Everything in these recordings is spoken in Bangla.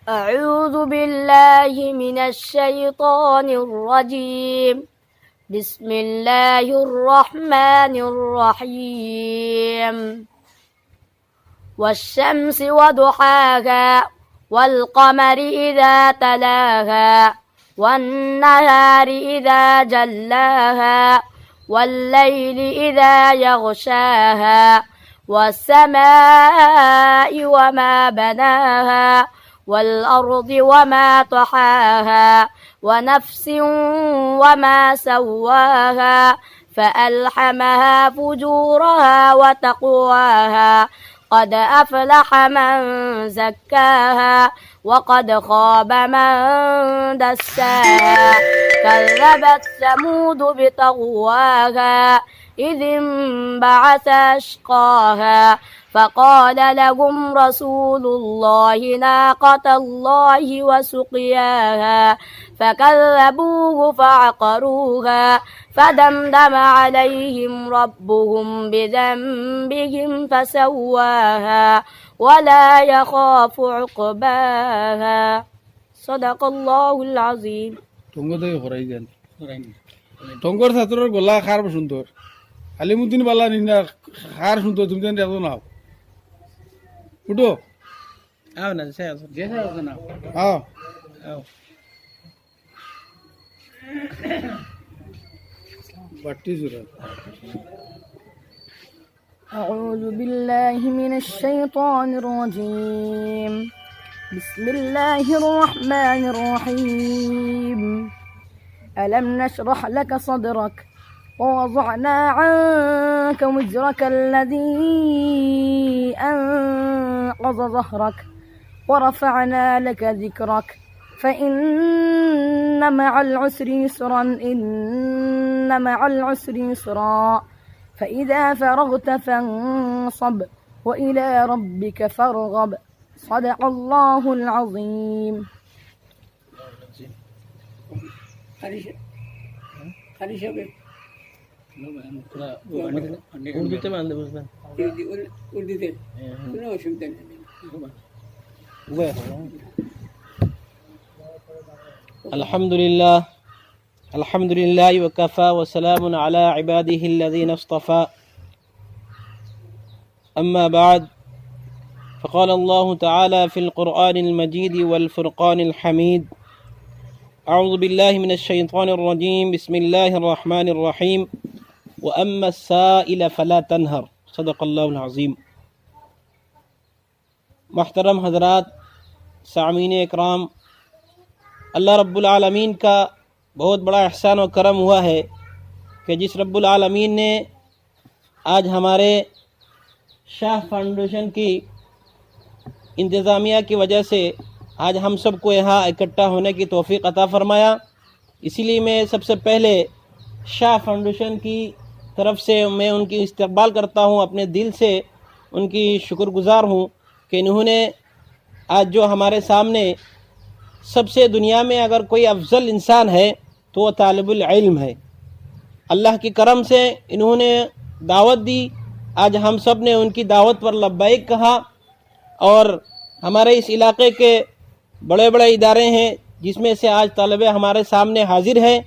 أعوذ بالله من الشيطان الرجيم بسم الله الرحمن الرحيم والشمس وضحاها والقمر إذا تلاها والنهار إذا جلاها والليل إذا يغشاها والسماء وما بناها والأرض وما طحاها ونفس وما سواها فألحمها فجورها وتقواها قد أفلح من زكاها وقد خاب من دساها كذبت ثمود بطغواها إذ انبعث أشقاها فقال لهم رسول الله ناقة الله وسقياها فكذبوه فعقروها فدمدم عليهم ربهم بذنبهم فسواها ولا يخاف عقباها صدق الله العظيم টঙ্গর ছাত্রের গলা খার সুন্দর আলিমুদ্দিন বালা নিনা খার সুন্দর তুমি জানি এত নাও উঠো আও না সে আছে যেসা আছে না আও আও বাটি জুরা أعوذ بالله من الشيطان الرجيم بسم الله الرحمن الرحيم ألم نشرح لك صدرك ووضعنا عنك وزرك الذي أنقض ظهرك ورفعنا لك ذكرك فإن مع العسر يسرا إن مع العسر يسرا فإذا فرغت فانصب وإلى ربك فارغب صدق الله العظيم উর্দুতে বাংলা বুঝবেন উর্দুতে কোনো অসুবিধা নেই الحمد لله وكفى وسلام على عباده الذين اصطفى أما بعد فقال الله تعالى في القرآن المجيد والفرقان الحميد أعوذ بالله من الشيطان الرجيم بسم الله الرحمن الرحيم وأما السائل فلا تنهر صدق الله العظيم محترم حضرات سامعین اکرام، اللہ رب العالمین کا بہت بڑا احسان و کرم ہوا ہے کہ جس رب العالمین نے آج ہمارے شاہ فاؤنڈیشن کی انتظامیہ کی وجہ سے آج ہم سب کو یہاں اکٹھا ہونے کی توفیق عطا فرمایا۔ اسی لیے میں سب سے پہلے شاہ فاؤنڈیشن کی طرف سے میں ان کی استقبال کرتا ہوں، اپنے دل سے ان کی شکر گزار ہوں کہ انہوں نے آج جو ہمارے سامنے سب سے دنیا میں اگر کوئی افضل انسان ہے تو وہ طالب العلم ہے۔ اللہ کی کرم سے انہوں نے دعوت دی، آج ہم سب نے ان کی دعوت پر لبیک کہا، اور ہمارے اس علاقے کے بڑے بڑے ادارے ہیں جس میں سے آج طلبہ ہمارے سامنے حاضر ہے۔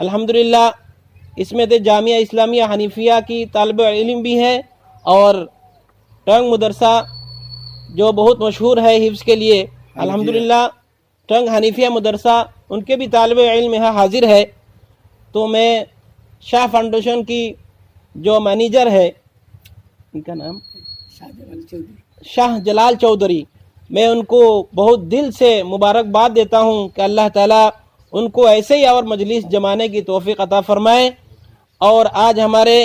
الحمدللہ اس میں تو جامعہ اسلامیہ حنیفیہ کی طالب علم بھی ہے، اور ٹنگ مدرسہ جو بہت مشہور ہے حفظ کے لیے، الحمدللہ ٹنگ حنیفیہ مدرسہ ان کے بھی طالب علم یہاں حاضر ہے۔ تو میں شاہ فاؤنڈیشن کی جو مینیجر ہے، ان کا نام شاہ جلال چودھری، میں ان کو بہت دل سے مبارکباد دیتا ہوں کہ اللہ تعالیٰ ان کو ایسے ہی اور مجلس جمانے کی توفیق عطا فرمائے۔ اور آج ہمارے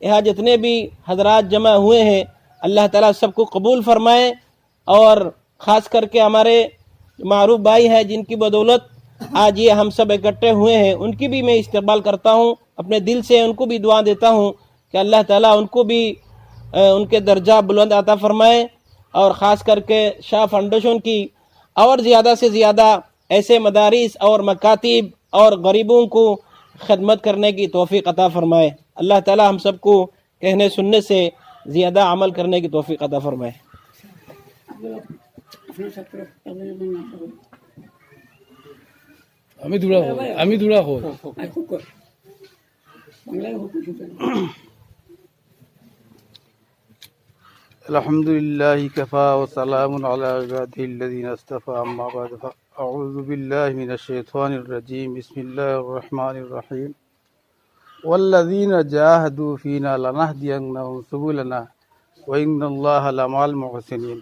یہاں جتنے بھی حضرات جمع ہوئے ہیں، اللہ تعالیٰ سب کو قبول فرمائے، اور خاص کر کے ہمارے معروف بھائی ہیں جن کی بدولت آج یہ ہم سب اکٹھے ہوئے ہیں، ان کی بھی میں استقبال کرتا ہوں، اپنے دل سے ان کو بھی دعا دیتا ہوں کہ اللہ تعالیٰ ان کو بھی ان کے درجہ بلند عطا فرمائے، اور خاص کر کے شاہ فاؤنڈیشن کی اور زیادہ سے زیادہ ایسے مدارس اور مکاتب اور غریبوں کو خدمت کرنے کی توفیق عطا فرمائے۔ اللہ تعالیٰ ہم سب کو کہنے سننے سے زیادہ عمل کرنے کی توفیق عطا فرمائے۔ আপনার ছাত্র তাদের নামটা বলুন। আমি দুরা কই আর খুব কর বাংলায় হোক কিছু الحمد لله كفى وسلام على عباده الذين اصطفى أما بعد أعوذ بالله من الشيطان الرجيم بسم الله الرحمن الرحيم والذين جاهدوا فينا لنهدينهم سبلنا وإن الله لمع المحسنين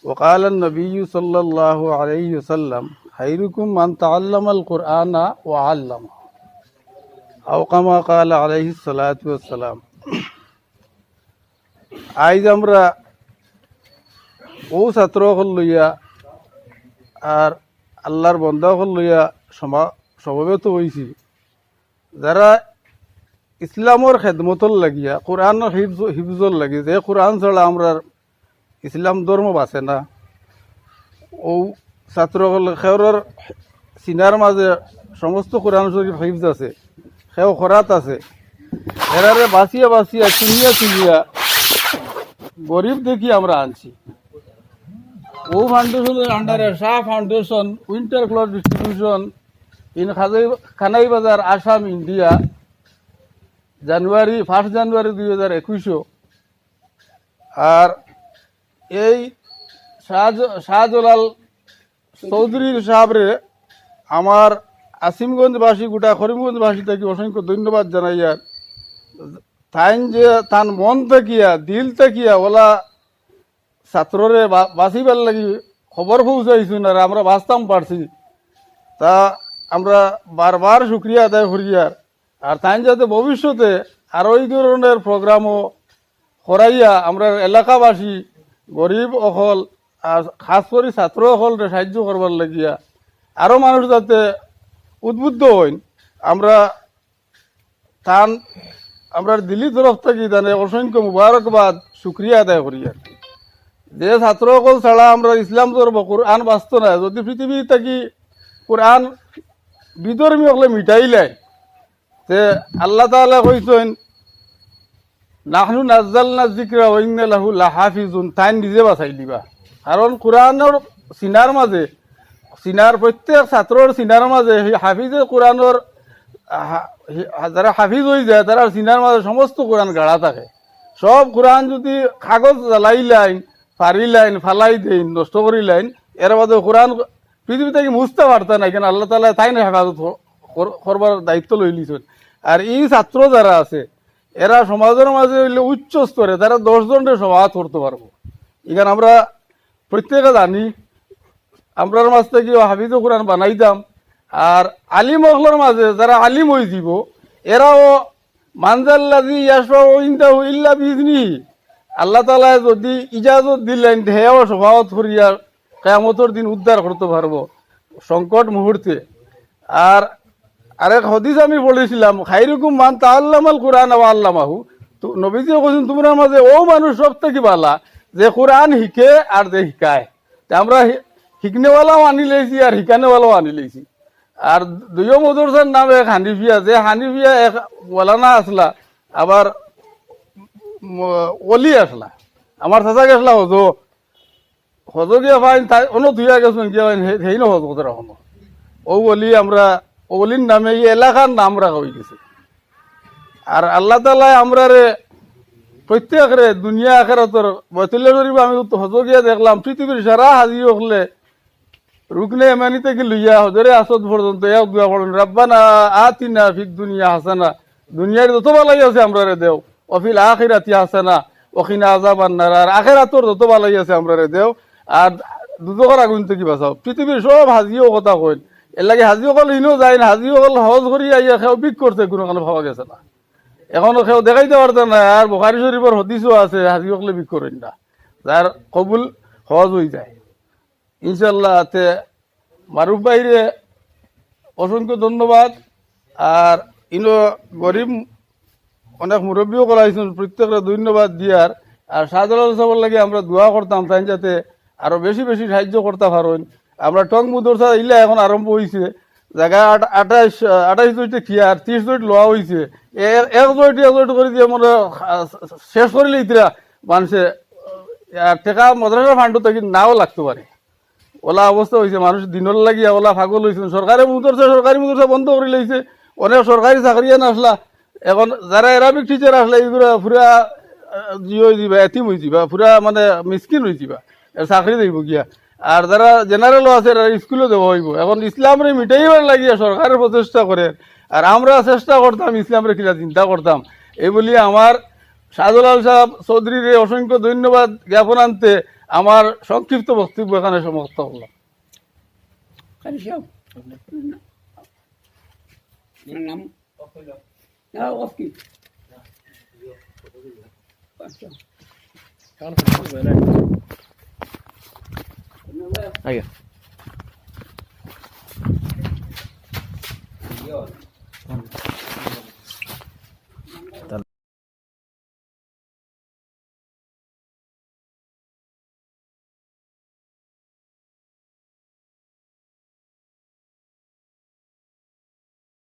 وقال النبي صلى الله عليه وسلم خيركم من تعلم القرآن وعلمه أو كما قال عليه الصلاة والسلام আজ আমরা ও ছাত্র হল লইয়া আর আল্লাহর বন্ধা হল লইয়া সমবেত হয়েছি যারা ইসলামর খেদমতর লাগিয়া কোরআনের হিফজর লাগি যে কোরআন ছাড়া আমরা ইসলাম ধর্ম বাঁচে না ও ছাত্র হল সেওর চিনার মাঝে সমস্ত কোরআন শরীফ হিফজ আছে সেও খরাত আছে এরারে বাঁচিয়া বাঁচিয়া চিনিয়া গরিব দেখি আমরা আনছি ও ফাউন্ডেশনের আন্ডারে Shah foundation winter cloth distribution in Khanai Bazar Assam India first January 2021 আর এই শাহজালাল চৌধুরীর সাহেবরে আমার আসিমগঞ্জবাসী গোটা করিমগঞ্জবাসী থেকে অসংখ্য ধন্যবাদ জানাই আর তাইন যে তান মন থাকিয়া দিল থাকিয়া ওলা ছাত্ররে বাঁচিবার লাগি খবর পৌঁছাইছুন আর আমরা বাঁচতাম পারছি তা আমরা বারবার শুক্রিয়া আদায় করিয়ার আর তাইন যাতে ভবিষ্যতে আরও এই ধরনের প্রোগ্রামও করাইয়া আমরা এলাকাবাসী গরিব অকল আর খাস করে ছাত্র অকলরে সাহায্য করবার লাগিয়া আরও মানুষ যাতে উদ্বুদ্ধ হইন আমরা তান আমরা দিল্লি তরফ থেকে তানে অসংখ্য মুবারকবাদ শুক্রিয়া আদায় করি আর যে ছাত্রসকল ছাড়া আমরা ইসলাম ধর্ম কোরআন বাঁচত না যদি পৃথিবী থাকি কোরআন বিধর্মী হলে মিটাইলাই তে আল্লাহ তাআলা কইছেন নাহনু নাজ্জালনা যিকরা ওয়া ইন্না লাহু লাহাফিজুন তাই নিজে বাঁচাই দিবা কারণ কোরআনের সিনার প্রত্যেক ছাত্রর সিনার মাঝে হাফিজে কোরআনের যারা হাফিজ হয়ে যায় তারা সিনার মাঝে সমস্ত কোরআন গাড়া থাকে সব কোরআন যদি কাগজ জ্বালাই লাইন ফারি লাইন ফালাই দেন নষ্ট করি লাইন এর মাঝে কোরআন পৃথিবী থেকে মুছতে পারতা না কেন আল্লাহ তাআলা তাই না হেফাজত করবার দায়িত্ব লই লিছেন আর এই ছাত্র যারা আছে এরা সমাজের মাঝে হইলে উচ্চ স্তরে তারা 10 জনের সমাজ করতে পারবো এখানে আমরা প্রত্যেকে জানি আমরার মাঝ থেকে হাফিজ কোরআন বানাইতাম আর আলিম অখলার মাঝে যারা আলিম হয়ে যাব এরাও মানজাল্লাযী ইয়াশফাউ ইনদাহু ইল্লা বিইজনিহি আল্লাহ তাআলা যদি ইজাজত দিলেন হেও স্বভাবত করিয়া কিয়ামতের দিন উদ্ধার করতে পারবো সংকট মুহূর্তে আর আরেক হাদিস আমি পড়েছিলাম খায়রুকুম মান তাআল্লামাল কুরআন ওয়া আল্লামাহু তো নবীজি কইছেন তোমরা মাঝে ও মানুষ সব থেকে ভালো যে কোরআন শিখে আর যে শিখায় তা আমরা শিখনেওয়ালাও আনি লেছি আর শিখানেওয়ালাও আনি লেছি আর দুইও মদরসার নাম এক হানিফিয়া যে হানিফিয়া এক ওয়ালানা আসলা আবার ওলি আসলা আমার চাচা গেছলা হজ গিয়া ফাইন তাই অন্য ধুইয়া গেছেন গিয়া সেই ন হজ কথা রাখো ও ওলি আমরা ওলির নামে এই এলাকার নাম রাখা হয়ে গেছে আর আল্লাহ তাআলা আমরা রে প্রত্যেকরে দুনিয়া আখিরাতের বৈতুল্লাহ শরীফ আমি হজ গিয়া দেখলাম পৃথিবীর সারা হাজি হলে রুকনে এমানি থেকে লইয়া হজরে আসদ পর্যন্ত এক দোয়া পড়ুন রাব্বানা আতিনা ফিদ দুনিয়া হাসানা দুনিয়ার যত ভালাই আছে আমরা রে দেও অফিল আখিরাতি হাসানা ওখিনা আযাবান নার আর আখিরাতর যত ভালাই আছে আমরা রে দেও আর দুজকের আগুন থেকে বাঁচাও পৃথিবীর সব হাজিও কথা কইন এর লাগে হাজি অকল ইনো যায় না হাজি অকল হজ করি আইয়া খেও বিক করছে কোনো কারণে ভাবা গেছে না এখনো খেও দেখাইতে পারতে না আর বুখারী শরীফের হাদিসও আছে হাজি অকলে বিক করেন না যার কবুল হজ হয়ে যায় ইনশাল্লাহ তে মারুফ ভাইরে অসংখ্য ধন্যবাদ আর ইনো গরিব অনেক মুরব্বীও করাইছেন প্রত্যেকটা ধন্যবাদ দিয়ার আর শাহজালাল সাহেবের লাগে আমরা দোয়া করতাম তাই যাতে আরো বেশি বেশি সাহায্য করতে পারেন আমরা টং মুদরসা ইলা এখন আরম্ভ হয়েছে জায়গা 28 জয়টা খিয়ার 30 জয়ট লোয়া হয়েছে এক জয়টি করে দিয়ে মনে শেষ করিলে ইতরা মানুষে টেকা মাদ্রাসা ফান্ড থেকে নাও লাগতে পারে। ওলা অবস্থা হয়েছে, মানুষ দিনের লাগিয়া ওলা পাগল হয়েছে। সরকারি মুদরসা বন্ধ করে লইছে, অনেক সরকারি চাকরিয়ান আসলা। এখন যারা অ্যারাবিক টিচার আসলে এইগুলো পুরা হয়ে যাবা, এতিম হয়ে যাবা, পুরা মানে মিসকিন হয়ে যাবা, চাকরি দেব গিয়া। আর যারা জেনারেলও আছে স্কুলে দেওয়া হইব। এখন ইসলামরে মিটাইবার লাগিয়া সরকারের প্রচেষ্টা করে, আর আমরা চেষ্টা করতাম ইসলামরে কিনা চিন্তা করতাম। এই বলি আমার শাহজালাল সাহেব চৌধুরীর অসংখ্য ধন্যবাদ জ্ঞাপন আনতে আমার সংক্ষিপ্ত বক্তব্য এখানে সমাপ্ত করলাম। কারি সাহেব আপনার নাম না অফ কি আচ্ছা आइए